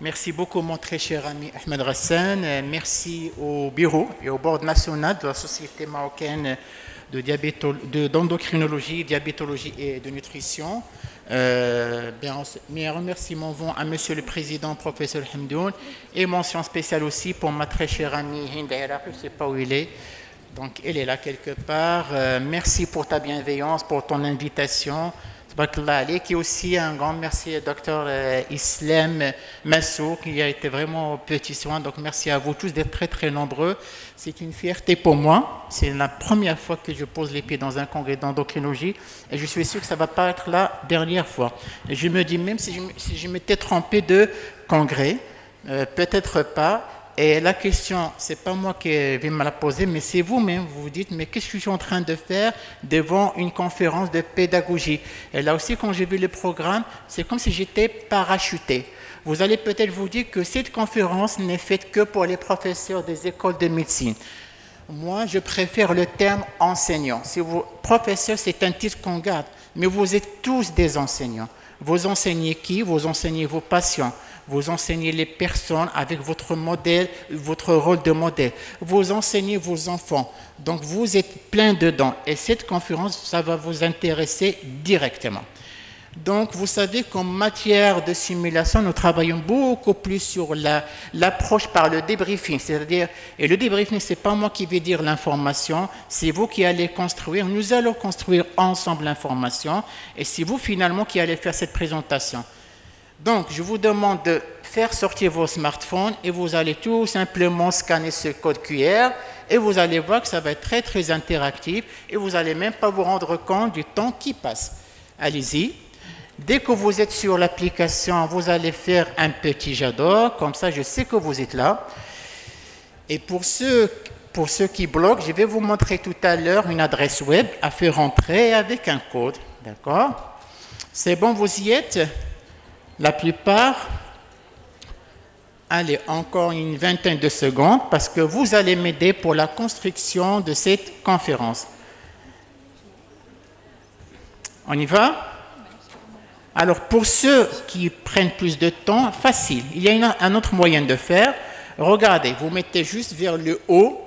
Merci beaucoup, mon très cher ami Ahmed Rassan. Merci au bureau et au board national de la Société marocaine d'endocrinologie, diabétologie et de nutrition. Mes remerciements vont à Monsieur le Président, professeur Hamdoun, et mention spéciale aussi pour ma très chère amie Hind Iraqi, je ne sais pas où il est, donc elle est là quelque part. Merci pour ta bienveillance, pour ton invitation. Et aussi un grand merci au docteur Islam Massou qui a été vraiment au petit soin. Donc merci à vous tous d'être très très nombreux. C'est une fierté pour moi. C'est la première fois que je pose les pieds dans un congrès d'endocrinologie et je suis sûr que ça ne va pas être la dernière fois. Et je me dis même si je m'étais trompé de congrès, peut-être pas. Et la question, ce n'est pas moi qui vais me la poser, mais c'est vous-même. Vous vous dites, mais qu'est-ce que je suis en train de faire devant une conférence de pédagogie? Et là aussi, quand j'ai vu le programme, c'est comme si j'étais parachuté. Vous allez peut-être vous dire que cette conférence n'est faite que pour les professeurs des écoles de médecine. Moi, je préfère le terme enseignant. Si vous, professeur, c'est un titre qu'on garde, mais vous êtes tous des enseignants. Vous enseignez qui? Vous enseignez vos patients. Vous enseignez les personnes avec votre modèle, votre rôle de modèle. Vous enseignez vos enfants. Donc, vous êtes plein dedans. Et cette conférence, ça va vous intéresser directement. Donc, vous savez qu'en matière de simulation, nous travaillons beaucoup plus sur l'approche par le débriefing. C'est-à-dire, et le débriefing, ce n'est pas moi qui vais dire l'information, c'est vous qui allez construire. Nous allons construire ensemble l'information. Et c'est vous, finalement, qui allez faire cette présentation. Donc, je vous demande de faire sortir vos smartphones et vous allez tout simplement scanner ce code QR et vous allez voir que ça va être très, très interactif et vous n'allez même pas vous rendre compte du temps qui passe. Allez-y. Dès que vous êtes sur l'application, vous allez faire un petit j'adore, comme ça je sais que vous êtes là. Et pour ceux qui bloquent, je vais vous montrer tout à l'heure une adresse web à faire entrer avec un code. D'accord? C'est bon, vous y êtes? La plupart, allez, encore une vingtaine de secondes, parce que vous allez m'aider pour la construction de cette conférence. On y va? Alors, pour ceux qui prennent plus de temps, facile. Il y a un autre moyen de faire. Regardez, vous mettez juste vers le haut.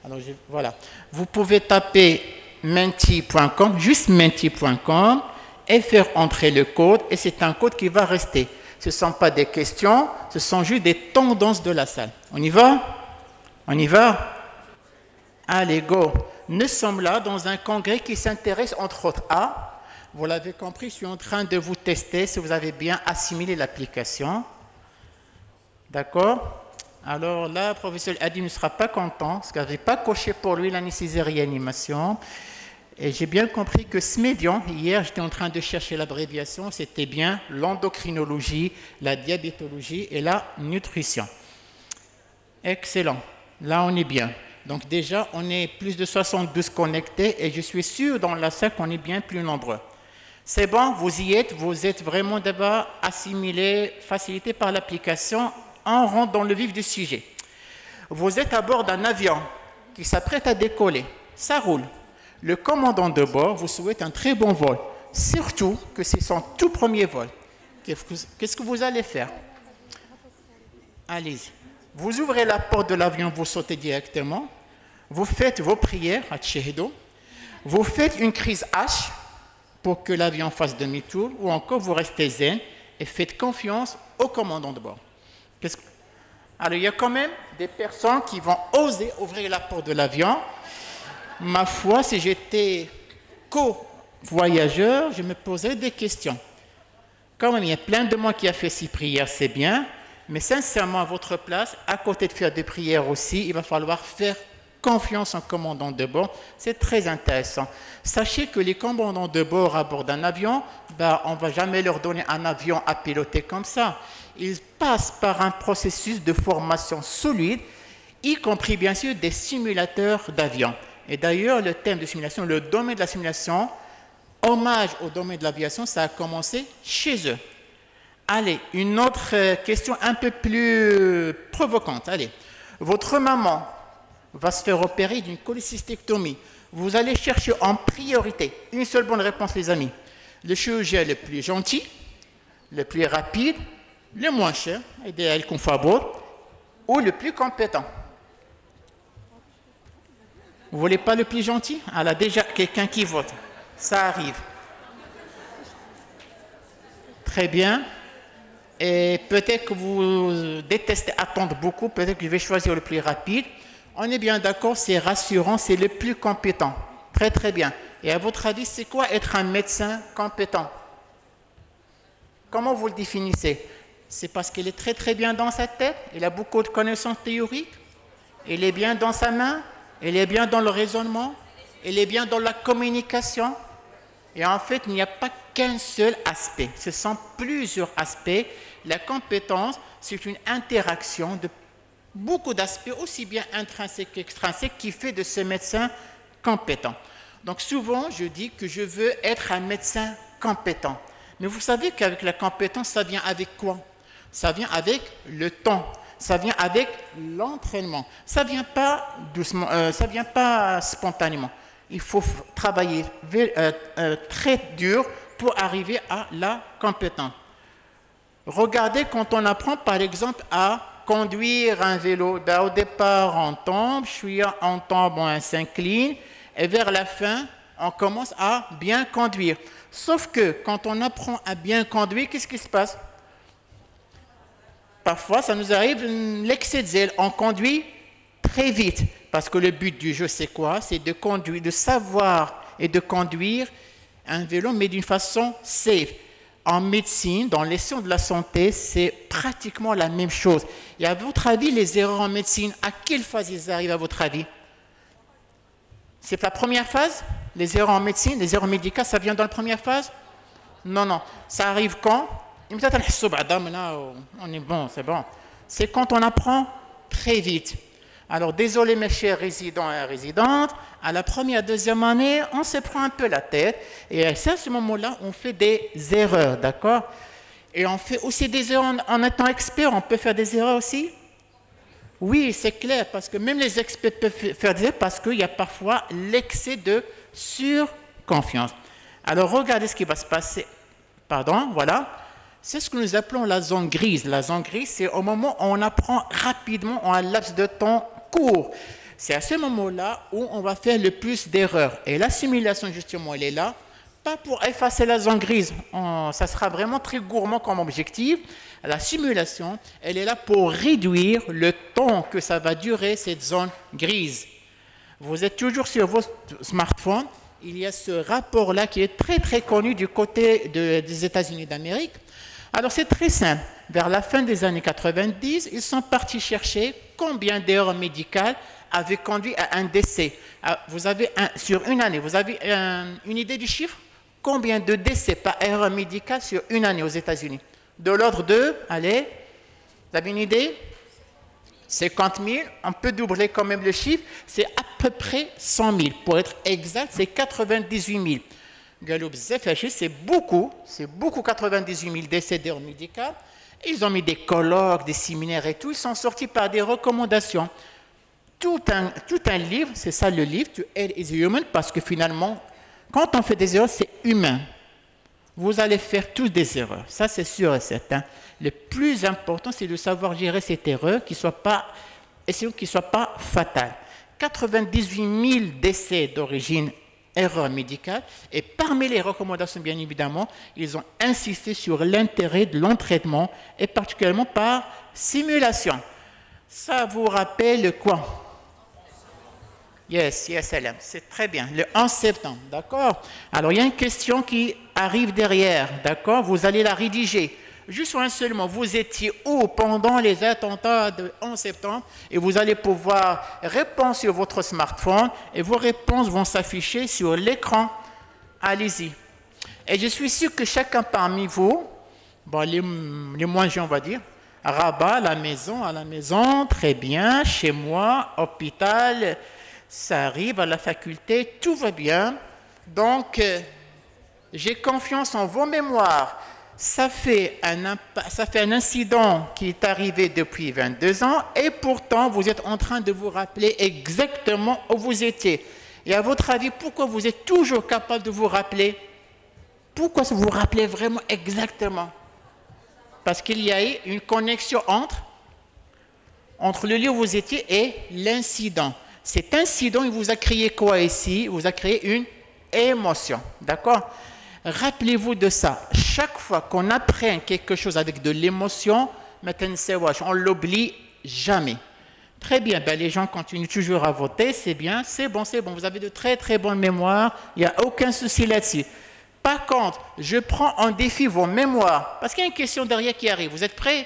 Alors, voilà. Vous pouvez taper menti.com, juste menti.com, et faire entrer le code, et c'est un code qui va rester. Ce ne sont pas des questions, ce sont juste des tendances de la salle. On y va? On y va? Allez, go. Nous sommes là dans un congrès qui s'intéresse entre autres à, vous l'avez compris, je suis en train de vous tester si vous avez bien assimilé l'application. D'accord? Alors là, le professeur Adi ne sera pas content, parce qu'il n'avait pas coché pour lui l'anesthésie réanimation. Et j'ai bien compris que ce médium, hier j'étais en train de chercher l'abréviation, c'était bien l'endocrinologie, la diabétologie et la nutrition. Excellent, là on est bien. Donc déjà on est plus de 72 connectés et je suis sûr dans la salle qu'on est bien plus nombreux. C'est bon, vous y êtes, vous êtes vraiment d'abord assimilés, facilités par l'application, on rentre dans le vif du sujet. Vous êtes à bord d'un avion qui s'apprête à décoller, ça roule. Le commandant de bord vous souhaite un très bon vol, surtout que c'est son tout premier vol. Qu'est-ce que vous allez faire? Allez-y. Vous ouvrez la porte de l'avion, vous sautez directement, vous faites vos prières à Tchéhédo, vous faites une crise H pour que l'avion fasse demi-tour, ou encore vous restez zen et faites confiance au commandant de bord. Alors, il y a quand même des personnes qui vont oser ouvrir la porte de l'avion. Ma foi, si j'étais co-voyageur, je me poserais des questions. Quand même, il y a plein de monde qui a fait 6 prières, c'est bien, mais sincèrement, à votre place, à côté de faire des prières aussi, il va falloir faire confiance en commandant de bord. C'est très intéressant. Sachez que les commandants de bord à bord d'un avion, on ne va jamais leur donner un avion à piloter comme ça. Ils passent par un processus de formation solide, y compris bien sûr des simulateurs d'avion. Et d'ailleurs, le thème de simulation, le domaine de la simulation, hommage au domaine de l'aviation, ça a commencé chez eux. Allez, une autre question un peu plus provocante. Allez, votre maman va se faire opérer d'une cholécystectomie. Vous allez chercher en priorité une seule bonne réponse, les amis. Le chirurgien le plus gentil, le plus rapide, le moins cher, idéal qu'on fabrique, ou le plus compétent. Vous voulez pas le plus gentil? Alors déjà, quelqu'un qui vote. Ça arrive. Très bien. Et peut-être que vous détestez attendre beaucoup, peut-être que je vais choisir le plus rapide. On est bien d'accord, c'est rassurant, c'est le plus compétent. Très très bien. Et à votre avis, c'est quoi être un médecin compétent? Comment vous le définissez? C'est parce qu'il est très très bien dans sa tête, il a beaucoup de connaissances théoriques, il est bien dans sa main, il est bien dans le raisonnement, il est bien dans la communication. Et en fait, il n'y a pas qu'un seul aspect, ce sont plusieurs aspects. La compétence, c'est une interaction de beaucoup d'aspects, aussi bien intrinsèques qu'extrinsèques, qui fait de ce médecin compétent. Donc souvent, je dis que je veux être un médecin compétent. Mais vous savez qu'avec la compétence, ça vient avec quoi? Ça vient avec le temps, ça vient avec l'entraînement. Ça ne vient pas doucement, ça vient pas spontanément. Il faut travailler très dur pour arriver à la compétence. Regardez quand on apprend par exemple à conduire un vélo. Ben, au départ, on tombe, on tombe, on s'incline, et vers la fin, on commence à bien conduire. Sauf que quand on apprend à bien conduire, qu'est-ce qui se passe? Parfois, ça nous arrive l'excès de zèle. On conduit très vite. Parce que le but du jeu, c'est quoi? C'est de conduire, de savoir et de conduire un vélo, mais d'une façon safe. En médecine, dans les sciences de la santé, c'est pratiquement la même chose. Et à votre avis, les erreurs en médecine, à quelle phase ils arrivent à votre avis? C'est la première phase? Les erreurs en médecine, les erreurs médicales, ça vient dans la première phase? Non, non. Ça arrive quand? On est bon, c'est bon. C'est quand on apprend très vite. Alors, désolé mes chers résidents et résidentes, à la première, deuxième année, on se prend un peu la tête. Et à ce moment-là, on fait des erreurs, d'accord? Et on fait aussi des erreurs en étant expert. On peut faire des erreurs aussi? Oui, c'est clair, parce que même les experts peuvent faire des erreurs parce qu'il y a parfois l'excès de surconfiance. Alors, regardez ce qui va se passer. Pardon, voilà. C'est ce que nous appelons la zone grise. La zone grise, c'est au moment où on apprend rapidement en un laps de temps court. C'est à ce moment-là où on va faire le plus d'erreurs. Et la simulation, justement, elle est là, pas pour effacer la zone grise. Ça sera vraiment très gourmand comme objectif. La simulation, elle est là pour réduire le temps que ça va durer, cette zone grise. Vous êtes toujours sur votre smartphone. Il y a ce rapport-là qui est très, très connu du côté des États-Unis d'Amérique. Alors, c'est très simple. Vers la fin des années 90, ils sont partis chercher combien d'erreurs médicales avaient conduit à un décès. Vous avez sur une année, vous avez une idée du chiffre? Combien de décès par erreur médicale sur une année aux États-Unis? De l'ordre de, allez, vous avez une idée? 50 000, on peut doubler quand même le chiffre, c'est à peu près 100 000. Pour être exact, c'est 98 000. C'est beaucoup 98 000 décès d'erreurs médicales. Ils ont mis des colloques, des séminaires et tout, ils sont sortis par des recommandations. Tout un livre, c'est ça le livre, To Err is Human, parce que finalement, quand on fait des erreurs, c'est humain. Vous allez faire tous des erreurs, ça c'est sûr et certain. Le plus important, c'est de savoir gérer cette erreur, qui ne soit pas fatale. 98 000 décès d'origine erreur médicale, et parmi les recommandations, bien évidemment, ils ont insisté sur l'intérêt de l'entraînement, et particulièrement par simulation. Ça vous rappelle quoi? Yes, Salam, c'est très bien. Le 11 septembre, d'accord? Alors, il y a une question qui arrive derrière, d'accord? Vous allez la rédiger. Juste un seul mot, vous étiez où pendant les attentats de 11 septembre? Et vous allez pouvoir répondre sur votre smartphone et vos réponses vont s'afficher sur l'écran. Allez-y. Et je suis sûr que chacun parmi vous, bon, les moins jeunes, on va dire, Rabat, à la maison, très bien, chez moi, hôpital, ça arrive à la faculté, tout va bien. Donc, j'ai confiance en vos mémoires. Ça fait un incident qui est arrivé depuis 22 ans et pourtant, vous êtes en train de vous rappeler exactement où vous étiez. Et à votre avis, pourquoi vous êtes toujours capable de vous rappeler? Pourquoi vous vous rappelez vraiment exactement? Parce qu'il y a eu une connexion entre le lieu où vous étiez et l'incident. Cet incident, il vous a créé quoi ici? Il vous a créé une émotion. D'accord? Rappelez-vous de ça. Chaque fois qu'on apprend quelque chose avec de l'émotion, on ne l'oublie jamais. Très bien, ben les gens continuent toujours à voter, c'est bien, c'est bon, vous avez de très très bonnes mémoires, il n'y a aucun souci là-dessus. Par contre, je prends en défi vos mémoires, parce qu'il y a une question derrière qui arrive. Vous êtes prêts?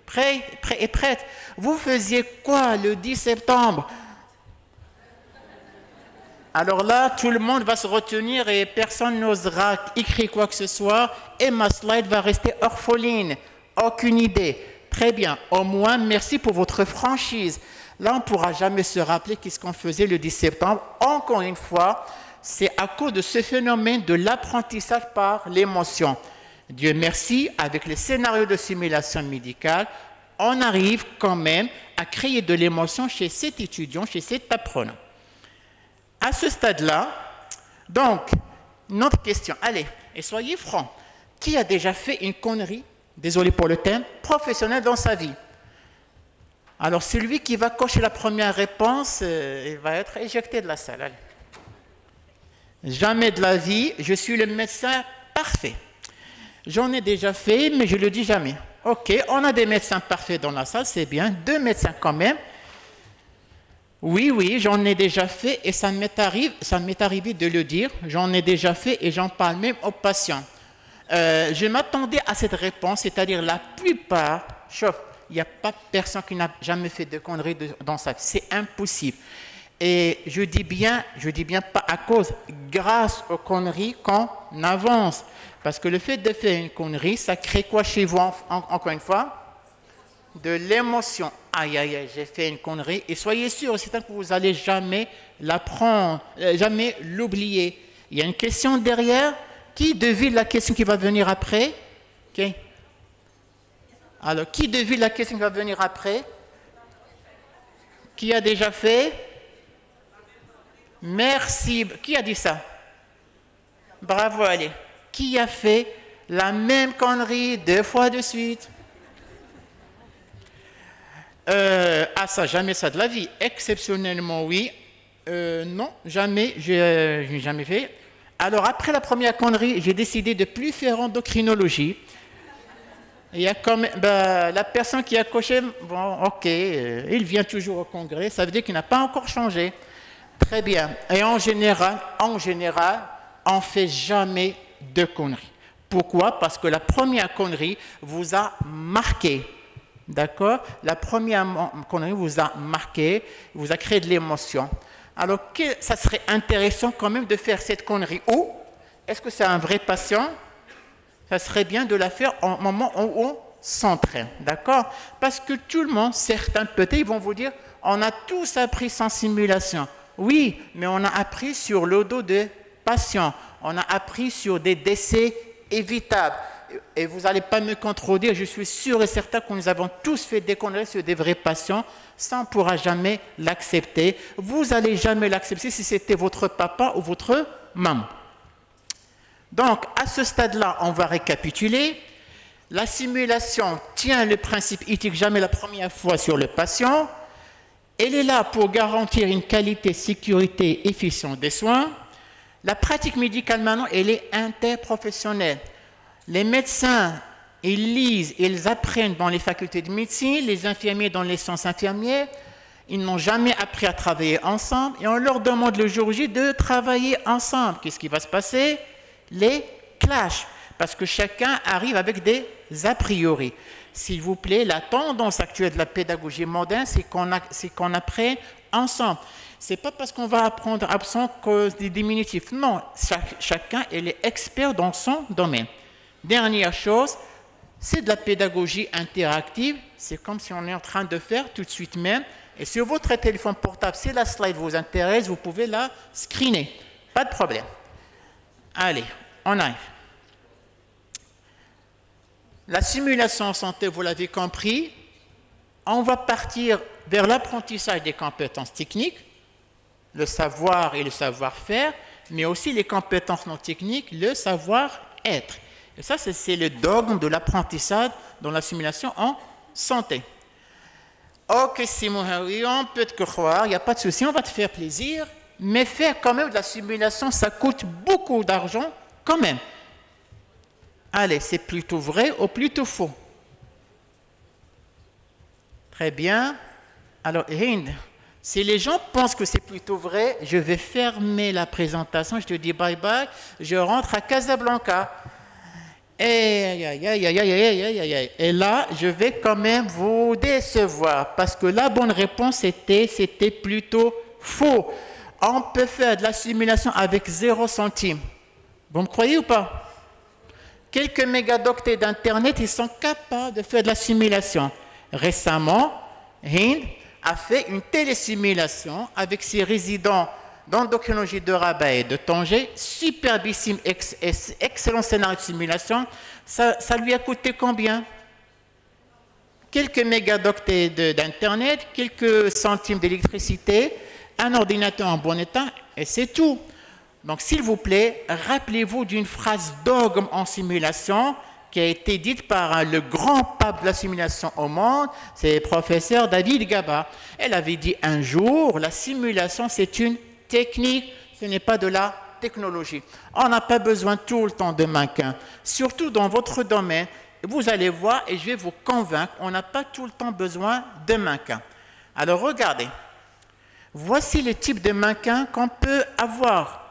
Prêts et prêtes? Vous faisiez quoi le 10 septembre? Alors là, tout le monde va se retenir et personne n'osera écrire quoi que ce soit et ma slide va rester orpheline. Aucune idée. Très bien. Au moins, merci pour votre franchise. Là, on ne pourra jamais se rappeler qu'est-ce qu'on faisait le 10 septembre. Encore une fois, c'est à cause de ce phénomène de l'apprentissage par l'émotion. Dieu merci, avec les scénarios de simulation médicale, on arrive quand même à créer de l'émotion chez cet étudiant, chez cet apprenant. À ce stade-là, donc, notre question, allez, et soyez francs, qui a déjà fait une connerie, désolé pour le terme, professionnelle dans sa vie? Alors, celui qui va cocher la première réponse, il va être éjecté de la salle. Allez. Jamais de la vie, je suis le médecin parfait. J'en ai déjà fait, mais je ne le dis jamais. Ok, on a des médecins parfaits dans la salle, c'est bien, 2 médecins quand même. Oui, j'en ai déjà fait et ça m'est arrivé de le dire. J'en ai déjà fait et j'en parle même aux patients. Je m'attendais à cette réponse, c'est-à-dire la plupart, il n'y a pas personne qui n'a jamais fait de conneries dans sa vie. C'est impossible. Et je dis bien pas à cause, grâce aux conneries qu'on avance. Parce que le fait de faire une connerie, ça crée quoi chez vous, encore une fois? De l'émotion. Aïe, j'ai fait une connerie. Et soyez sûr, c'est que vous n'allez jamais l'apprendre, jamais l'oublier. Il y a une question derrière. Qui devine la question qui va venir après? Okay. Alors, qui devine la question qui va venir après? Qui a déjà fait? Merci. Qui a dit ça? Bravo, allez. Qui a fait la même connerie 2 fois de suite? Ça, jamais ça de la vie. Exceptionnellement, oui. Non, jamais, j'ai jamais fait. Alors, après la première connerie, j'ai décidé de ne plus faire endocrinologie. Il y a comme la personne qui a coché, bon, ok, il vient toujours au congrès, ça veut dire qu'il n'a pas encore changé. Très bien. Et en général, on ne fait jamais de conneries. Pourquoi? Parce que la première connerie vous a marqué. D'accord? La première connerie vous a marqué, vous a créé de l'émotion. Alors, ça serait intéressant quand même de faire cette connerie. Ou, est-ce que c'est un vrai patient? Ça serait bien de la faire au moment où on s'entraîne. D'accord? Parce que tout le monde, certains peut-être, ils vont vous dire, on a tous appris sans simulation. Oui, mais on a appris sur le dos de patients. On a appris sur des décès évitables. Et vous n'allez pas me contredire, je suis sûr et certain que nous avons tous fait des conneries sur des vrais patients, ça on ne pourra jamais l'accepter. Vous n'allez jamais l'accepter si c'était votre papa ou votre maman. Donc, à ce stade-là, on va récapituler. La simulation tient le principe éthique jamais la première fois sur le patient. Elle est là pour garantir une qualité, sécurité, efficience des soins. La pratique médicale maintenant, elle est interprofessionnelle. Les médecins, ils lisent, ils apprennent dans les facultés de médecine, les infirmiers dans les sciences infirmières, ils n'ont jamais appris à travailler ensemble et on leur demande le jour J de travailler ensemble. Qu'est-ce qui va se passer? Les clashs, parce que chacun arrive avec des a priori. S'il vous plaît, la tendance actuelle de la pédagogie moderne, c'est qu'on apprenne ensemble. Ce n'est pas parce qu'on va apprendre absent cause des diminutifs. Non, chacun est expert dans son domaine. Dernière chose, c'est de la pédagogie interactive. C'est comme si on est en train de faire tout de suite même. Et sur votre téléphone portable, si la slide vous intéresse, vous pouvez la screener. Pas de problème. Allez, on arrive. La simulation en santé, vous l'avez compris, on va partir vers l'apprentissage des compétences techniques, le savoir et le savoir-faire, mais aussi les compétences non techniques, le savoir-être. Et ça, c'est le dogme de l'apprentissage dans la simulation en santé. Ok, Simon, oui, on peut te croire, il n'y a pas de souci, on va te faire plaisir, mais faire quand même de la simulation, ça coûte beaucoup d'argent quand même. Allez, c'est plutôt vrai ou plutôt faux? Très bien. Alors, Hind, si les gens pensent que c'est plutôt vrai, je vais fermer la présentation, je te dis bye bye, je rentre à Casablanca. Et là, je vais quand même vous décevoir, parce que la bonne réponse c'était plutôt faux. On peut faire de la simulation avec 0 centime. Vous me croyez ou pas? Quelques mégadoctets d'Internet, ils sont capables de faire de la simulation. Récemment, Hind a fait une télésimulation avec ses résidents d'endocrinologie de Rabat et de Tanger, superbissime, excellent scénario de simulation. Ça lui a coûté combien? Quelques mégadoctets d'Internet, quelques centimes d'électricité, un ordinateur en bon état, et c'est tout. Donc, s'il vous plaît, rappelez-vous d'une phrase dogme en simulation qui a été dite par le grand pape de la simulation au monde, c'est le professeur David Gaba. Elle avait dit un jour, la simulation, c'est une technique, ce n'est pas de la technologie. On n'a pas besoin tout le temps de mannequins, surtout dans votre domaine. Vous allez voir et je vais vous convaincre, on n'a pas tout le temps besoin de mannequins. Alors, regardez. Voici le type de mannequin qu'on peut avoir.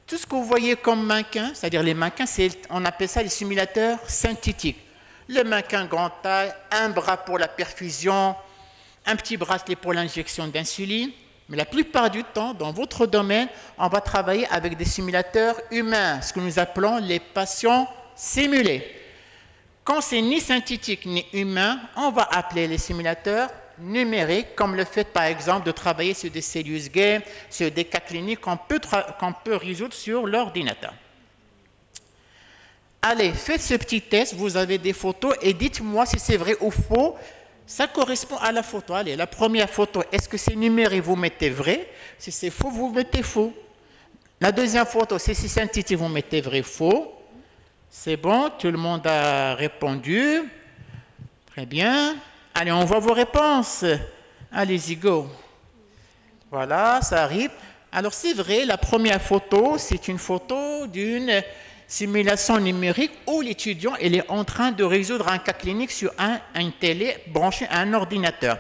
Tout ce que vous voyez comme mannequin, c'est-à-dire les mannequins, on appelle ça les simulateurs synthétiques. Le mannequin grande taille, un bras pour la perfusion, un petit bracelet pour l'injection d'insuline. Mais la plupart du temps, dans votre domaine, on va travailler avec des simulateurs humains, ce que nous appelons les patients simulés. Quand c'est ni synthétique ni humain, on va appeler les simulateurs numériques, comme le fait par exemple de travailler sur des cellules games, sur des cas cliniques qu'on peut résoudre sur l'ordinateur. Allez, faites ce petit test, vous avez des photos et dites-moi si c'est vrai ou faux. Ça correspond à la photo. Allez, la première photo, est-ce que c'est numérique, vous mettez vrai? Si c'est faux, vous mettez faux. La deuxième photo, si c'est synthétique, vous mettez vrai, faux. C'est bon, tout le monde a répondu. Très bien. Allez, on voit vos réponses. Allez-y, go. Voilà, ça arrive. Alors, c'est vrai, la première photo, c'est une photo d'une simulation numérique où l'étudiant il est en train de résoudre un cas clinique sur une télé branchée à un ordinateur.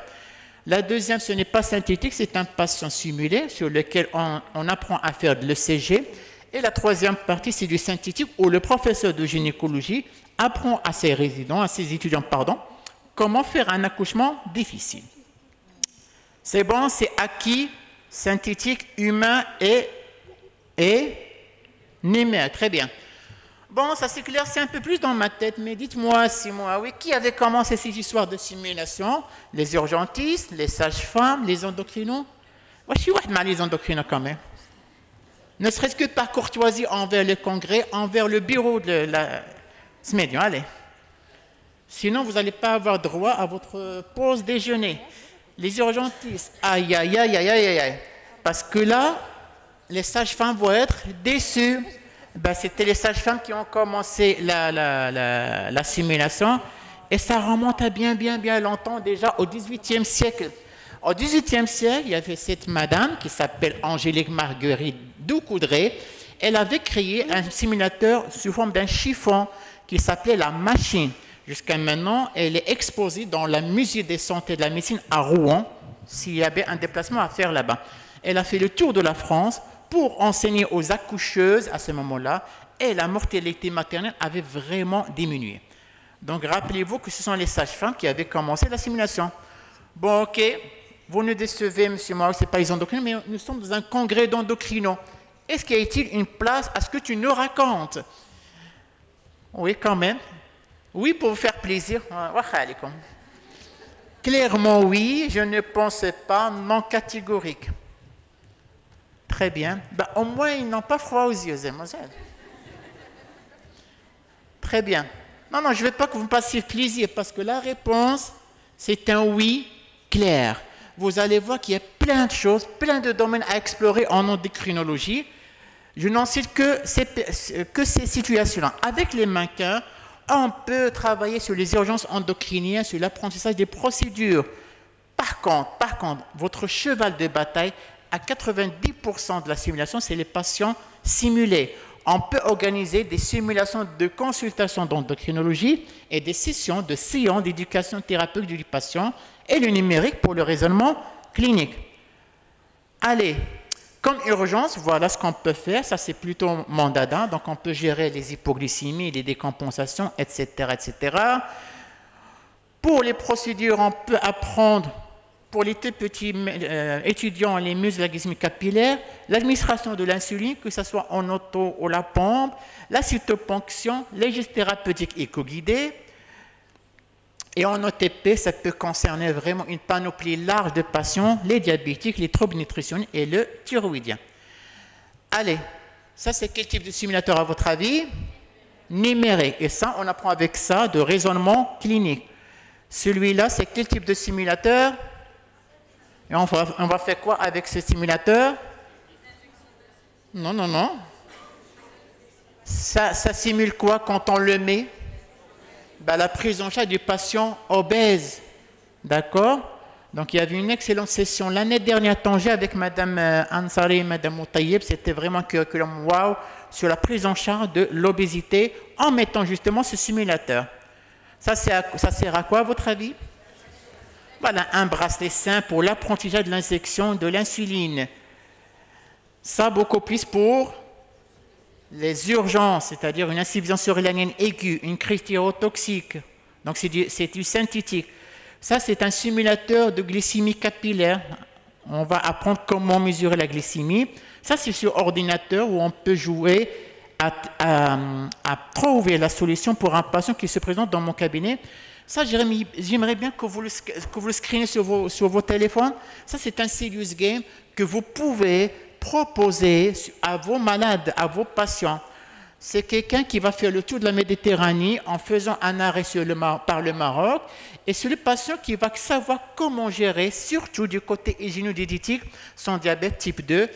La deuxième, ce n'est pas synthétique, c'est un patient simulé sur lequel on apprend à faire de l'ECG. Et la troisième partie, c'est du synthétique où le professeur de gynécologie apprend à ses résidents, à ses étudiants, pardon, comment faire un accouchement difficile. C'est bon, c'est acquis, synthétique, humain et numérique. Très bien. Bon, ça s'éclaircit un peu plus dans ma tête, mais dites-moi, Simon, oui, qui avait commencé ces histoires de simulation? Les urgentistes, les sages-femmes, les endocrinos? Moi, je suis mal les endocrinos quand même. Ne serait-ce que par courtoisie envers le congrès, envers le bureau de la SMEDIan. Allez. Sinon, vous n'allez pas avoir droit à votre pause déjeuner. Les urgentistes, aïe, aïe, aïe, aïe, aïe, aïe. Parce que là, les sages-femmes vont être déçues. Ben, c'était les sages-femmes qui ont commencé la simulation. Et ça remonte à bien longtemps, déjà au XVIIIe siècle. Au XVIIIe siècle, il y avait cette madame qui s'appelle Angélique Marguerite Ducoudray. Elle avait créé un simulateur sous forme d'un chiffon qui s'appelait la machine. Jusqu'à maintenant, elle est exposée dans la musée des santé de la médecine à Rouen, s'il y avait un déplacement à faire là-bas. Elle a fait le tour de la France pour enseigner aux accoucheuses à ce moment-là, et la mortalité maternelle avait vraiment diminué. Donc, rappelez-vous que ce sont les sages-femmes qui avaient commencé la simulation. Bon, ok, vous nous décevez, monsieur Mauro, ce n'est pas les endocrinos, mais nous sommes dans un congrès d'endocrinos. Est-ce qu'il y a-t-il une place à ce que tu nous racontes? Oui, quand même. Oui, pour vous faire plaisir. Clairement, oui, je ne pense pas, non catégorique. Très bien. Ben, au moins, ils n'ont pas froid aux yeux, mademoiselle. Très bien. Non, je ne veux pas que vous me passiez plaisir, parce que la réponse, c'est un oui clair. Vous allez voir qu'il y a plein de choses, plein de domaines à explorer en endocrinologie. Je n'en cite que ces situations-là. Avec les mannequins, on peut travailler sur les urgences endocriniennes, sur l'apprentissage des procédures. Par contre, votre cheval de bataille, à 90% de la simulation, c'est les patients simulés. On peut organiser des simulations de consultation d'endocrinologie et des sessions de séances d'éducation thérapeutique du patient et le numérique pour le raisonnement clinique. Allez, comme urgence, voilà ce qu'on peut faire. Ça, c'est plutôt mon dada. Donc, on peut gérer les hypoglycémies, les décompensations, etc., etc. Pour les procédures, on peut apprendre, pour les tout petits étudiants, les mesures de la glycémie capillaire, l'administration de l'insuline, que ce soit en auto ou la pompe, la cytoponction, les gestes thérapeutiques éco-guidés. Et en OTP, ça peut concerner vraiment une panoplie large de patients, les diabétiques, les troubles nutritionnels et le thyroïdien. Allez, ça c'est quel type de simulateur à votre avis? Numérique. Et ça, on apprend avec ça de raisonnement clinique. Celui-là, c'est quel type de simulateur? Et on va faire quoi avec ce simulateur? Non. Ça simule quoi quand on le met? Ben, la prise en charge du patient obèse. D'accord? Donc, il y avait une excellente session l'année dernière à Tanger avec Mme Ansari et Mme Moutayeb. C'était vraiment un curriculum wow sur la prise en charge de l'obésité en mettant justement ce simulateur. Ça sert à quoi, à votre avis? Voilà, un bracelet sain pour l'apprentissage de l'injection de l'insuline. Ça, beaucoup plus pour les urgences, c'est-à-dire une insuffisance surrénalienne aiguë, une crise thyrotoxique. Donc, c'est du synthétique. Ça, c'est un simulateur de glycémie capillaire. On va apprendre comment mesurer la glycémie. Ça, c'est sur ordinateur où on peut jouer à trouver la solution pour un patient qui se présente dans mon cabinet. Ça, j'aimerais bien que vous le screenez sur vos téléphones. Ça, c'est un serious game que vous pouvez proposer à vos malades, à vos patients. C'est quelqu'un qui va faire le tour de la Méditerranée en faisant un arrêt par le Maroc. Et c'est le patient qui va savoir comment gérer, surtout du côté hygiéno-diététique, son diabète type 2.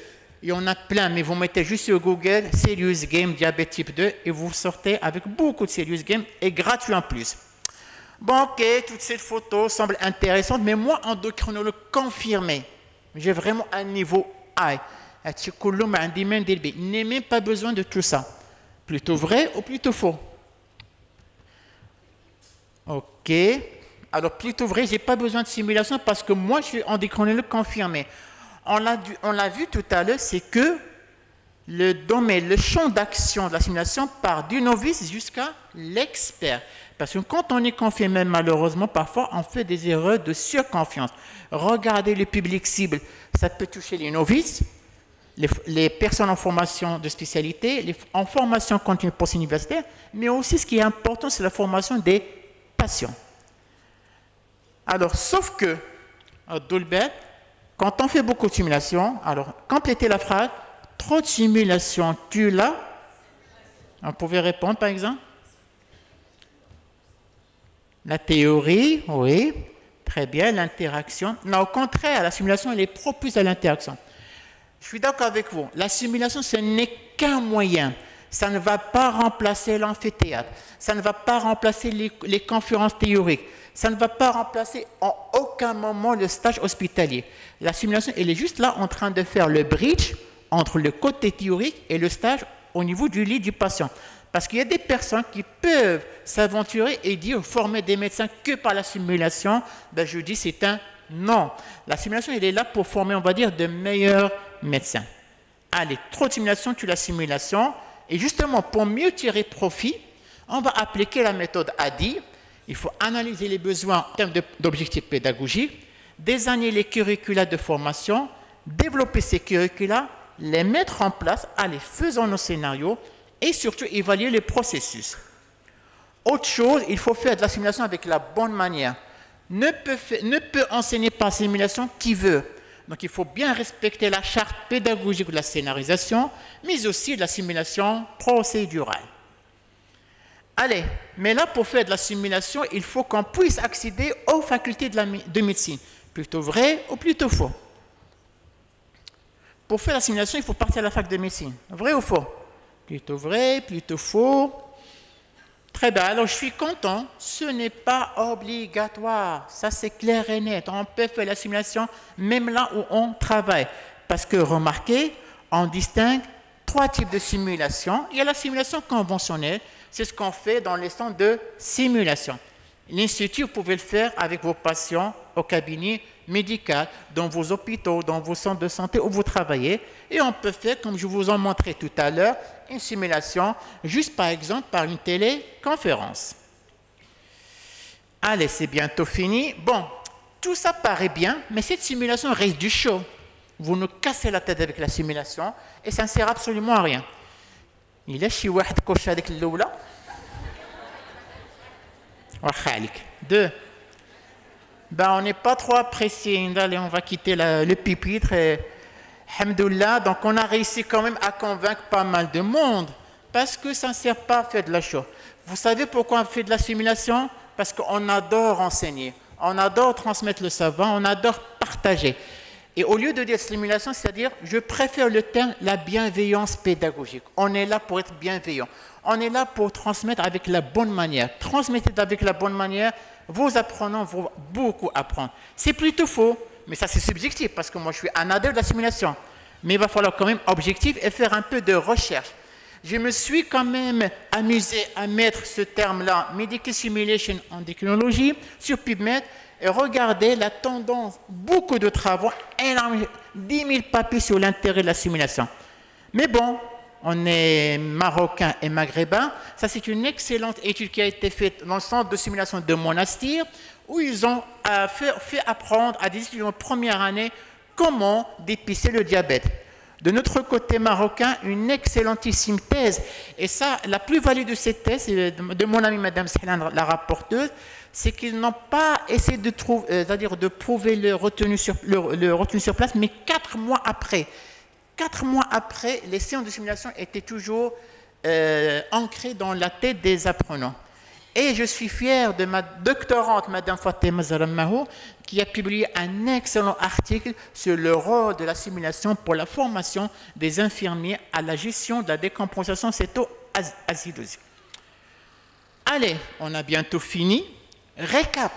Il y en a plein, mais vous mettez juste sur Google « Serious Game diabète type 2 » et vous sortez avec beaucoup de Serious Game et gratuit en plus. Bon, ok, toutes ces photos semblent intéressantes, mais moi, endocrinologue confirmé, j'ai vraiment un niveau high. Il n'est même pas besoin de tout ça. Plutôt vrai ou plutôt faux? Ok. Alors, plutôt vrai, je n'ai pas besoin de simulation parce que moi, je suis endocrinologue confirmé. On l'a vu tout à l'heure, c'est que le domaine, le champ d'action de la simulation part du novice jusqu'à l'expert. Parce que quand on est confirmé, malheureusement, parfois, on fait des erreurs de surconfiance. Regardez le public cible. Ça peut toucher les novices, les personnes en formation de spécialité, en formation continue post-universitaire, mais aussi ce qui est important, c'est la formation des patients. Alors, sauf que, Dolbert, quand on fait beaucoup de simulations, alors, complétez la phrase, trop de simulations, tu l'as? On pouvait répondre, par exemple? La théorie, oui, très bien, l'interaction. Non, au contraire, la simulation, elle est propice à l'interaction. Je suis d'accord avec vous. La simulation, ce n'est qu'un moyen. Ça ne va pas remplacer l'amphithéâtre. Ça ne va pas remplacer les conférences théoriques. Ça ne va pas remplacer en aucun moment le stage hospitalier. La simulation, elle est juste là en train de faire le bridge entre le côté théorique et le stage au niveau du lit du patient. Parce qu'il y a des personnes qui peuvent s'aventurer et dire former des médecins que par la simulation. Ben, je dis c'est un non. La simulation, elle est là pour former, on va dire, de meilleurs médecins. Allez, trop de simulation, tue la simulation. Et justement, pour mieux tirer profit, on va appliquer la méthode ADI. Il faut analyser les besoins en termes d'objectifs pédagogiques, désigner les curricula de formation, développer ces curricula, les mettre en place, aller faisant nos scénarios et surtout évaluer le processus. Autre chose, il faut faire de la simulation avec la bonne manière. Ne peut enseigner par simulation qui veut. Donc il faut bien respecter la charte pédagogique de la scénarisation, mais aussi de la simulation procédurale. Allez, mais là pour faire de la simulation, il faut qu'on puisse accéder aux facultés de médecine. Plutôt vrai ou plutôt faux? Pour faire la simulation, il faut partir à la fac de médecine. Vrai ou faux? Plutôt vrai, plutôt faux. Très bien, alors je suis content. Ce n'est pas obligatoire. Ça, c'est clair et net. On peut faire la simulation même là où on travaille. Parce que, remarquez, on distingue 3 types de simulation. Il y a la simulation conventionnelle. C'est ce qu'on fait dans les centres de simulation. L'Institut, vous pouvez le faire avec vos patients au cabinet médical, dans vos hôpitaux, dans vos centres de santé où vous travaillez. Et on peut faire, comme je vous en montrais tout à l'heure, une simulation, juste par exemple par une téléconférence. Allez, c'est bientôt fini. Bon, tout ça paraît bien, mais cette simulation reste du show. Vous nous cassez la tête avec la simulation et ça ne sert absolument à rien. Il est chez واحد كوش هذيك الأولى. Deux. Ben, on n'est pas trop apprécié. Allez, on va quitter le pupitre. Alhamdoulilah, donc on a réussi quand même à convaincre pas mal de monde parce que ça ne sert pas à faire de la show. Vous savez pourquoi on fait de la simulation? Parce qu'on adore enseigner, on adore transmettre le savoir, on adore partager. Et au lieu de dire simulation, c'est-à-dire, je préfère le terme la bienveillance pédagogique. On est là pour être bienveillant. On est là pour transmettre avec la bonne manière. Transmettez avec la bonne manière, vos apprenants vont beaucoup apprendre. C'est plutôt faux, mais ça c'est subjectif, parce que moi je suis un adepte de la simulation. Mais il va falloir quand même objectif et faire un peu de recherche. Je me suis quand même amusé à mettre ce terme-là, Medical Simulation en technologie, sur PubMed, et regardez la tendance, beaucoup de travaux, énorme, 10 000 papiers sur l'intérêt de la simulation. Mais bon, on est marocain et maghrébin. Ça, c'est une excellente étude qui a été faite dans le centre de simulation de Monastir, où ils ont fait apprendre à des étudiants en première année comment dépister le diabète. De notre côté marocain, une excellentissime thèse. Et ça, la plus-value de cette thèse, de mon amie Madame Sahlan, la rapporteuse, c'est qu'ils n'ont pas essayé de trouver, c'est-à-dire de prouver le retenu sur place, mais 4 mois après. 4 mois après, les séances de simulation étaient toujours ancrées dans la tête des apprenants. Et je suis fier de ma doctorante, Madame Fatima Zaramahou, qui a publié un excellent article sur le rôle de la simulation pour la formation des infirmiers à la gestion de la décompensation céto-acidose. Allez, on a bientôt fini. Récap,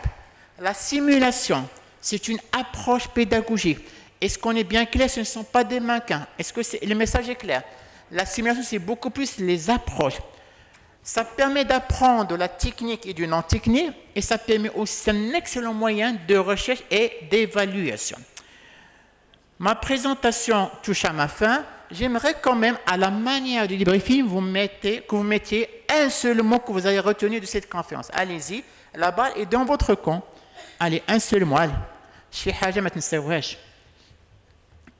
la simulation, c'est une approche pédagogique. Est-ce qu'on est bien clair? Ce ne sont pas des mannequins. Est-ce que le message est clair? La simulation, c'est beaucoup plus les approches. Ça permet d'apprendre la technique et du non-technique, et ça permet aussi un excellent moyen de recherche et d'évaluation. Ma présentation touche à ma fin. J'aimerais quand même, à la manière du débriefing, que vous mettiez un seul mot que vous avez retenu de cette conférence. Allez-y, la balle est dans votre camp. Allez, un seul mot.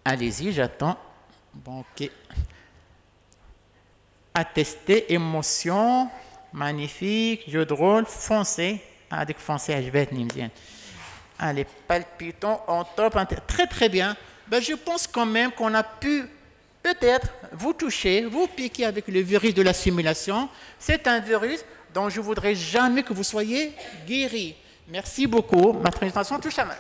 Allez-y, j'attends. Bon, ok. Attester, émotion, magnifique, jeu de rôle, foncé. Ah, dès que foncé, je vais être nimzien. Allez, palpitant, on top, très très bien. Ben, je pense quand même qu'on a pu peut-être vous toucher, vous piquer avec le virus de la simulation. C'est un virus dont je ne voudrais jamais que vous soyez guéri. Merci beaucoup. Ma présentation touche à main.